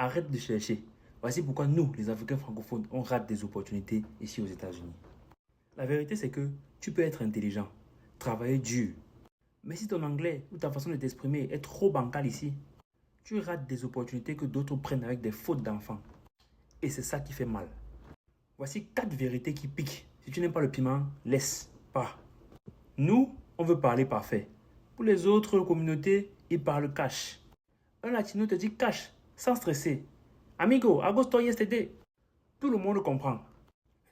Arrête de chercher. Voici pourquoi nous, les Africains francophones, on rate des opportunités ici aux États-Unis. La vérité, c'est que tu peux être intelligent, travailler dur. Mais si ton anglais ou ta façon de t'exprimer est trop bancale ici, tu rates des opportunités que d'autres prennent avec des fautes d'enfants. Et c'est ça qui fait mal. Voici 4 vérités qui piquent. Si tu n'aimes pas le piment, laisse pas. Nous, on veut parler parfait. Pour les autres communautés, ils parlent cash. Un latino te dit cash, sans stresser. Amigo, I go store yesterday. Tout le monde comprend.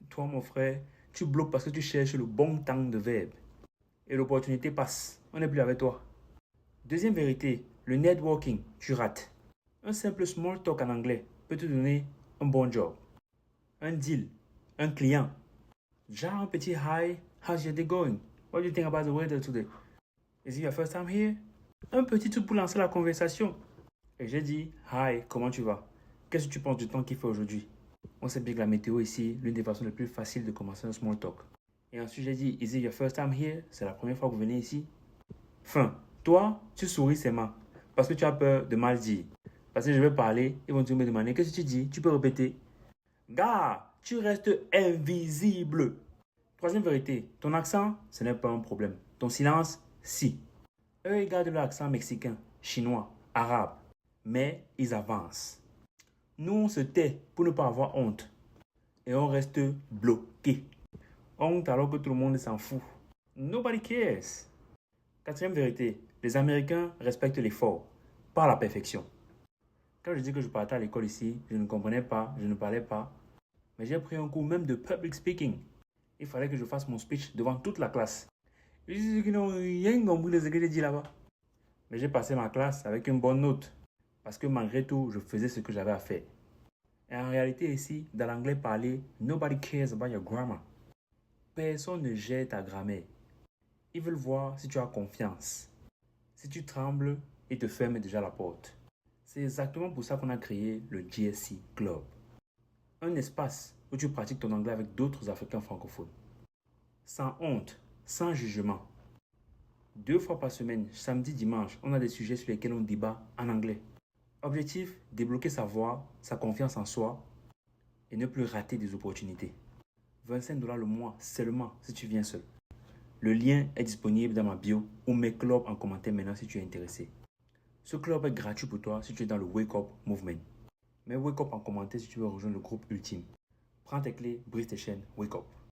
Toi, mon frère, tu bloques parce que tu cherches le bon temps de verbe. Et l'opportunité passe. On n'est plus avec toi. Deuxième vérité, le networking, tu rates. Un simple small talk en anglais peut te donner un bon job, un deal, un client. Genre un petit hi, how's your day going? What do you think about the weather today? Is it your first time here? Un petit truc pour lancer la conversation. Et j'ai dit, hi, comment tu vas? Qu'est-ce que tu penses du temps qu'il fait aujourd'hui? On sait bien que la météo ici, l'une des façons les plus faciles de commencer un small talk. Et ensuite j'ai dit, is it your first time here? C'est la première fois que vous venez ici? Fin. Toi, tu souris seulement parce que tu as peur de mal dire. Parce que je vais parler, ils vont me demander, qu'est-ce que tu dis? Tu peux répéter. Gars, tu restes invisible. Troisième vérité, ton accent, ce n'est pas un problème. Ton silence, si. Eux, ils gardent leur accent mexicain, chinois, arabe. Mais ils avancent. Nous, on se tait pour ne pas avoir honte. Et on reste bloqué. Honte alors que tout le monde s'en fout. Nobody cares. Quatrième vérité, les Américains respectent l'effort, pas la perfection. Quand je dis que je partais à l'école ici, je ne comprenais pas, je ne parlais pas. Mais j'ai pris un cours même de public speaking. Il fallait que je fasse mon speech devant toute la classe. Je dis qu'ils n'ont rien compris de ce que j'ai dit là-bas. Mais j'ai passé ma classe avec une bonne note. Parce que malgré tout, je faisais ce que j'avais à faire. Et en réalité ici, dans l'anglais parlé, nobody cares about your grammar. Personne ne gère ta grammaire. Ils veulent voir si tu as confiance. Si tu trembles, ils te ferment déjà la porte. C'est exactement pour ça qu'on a créé le GSC Club. Un espace où tu pratiques ton anglais avec d'autres Africains francophones. Sans honte, sans jugement. 2 fois par semaine, samedi, dimanche, on a des sujets sur lesquels on débat en anglais. Objectif, débloquer sa voix, sa confiance en soi et ne plus rater des opportunités. 25$ le mois seulement si tu viens seul. Le lien est disponible dans ma bio ou mets club en commentaire maintenant si tu es intéressé. Ce club est gratuit pour toi si tu es dans le Wake Up Movement. Mets Wake Up en commentaire si tu veux rejoindre le groupe ultime. Prends tes clés, brise tes chaînes, Wake Up.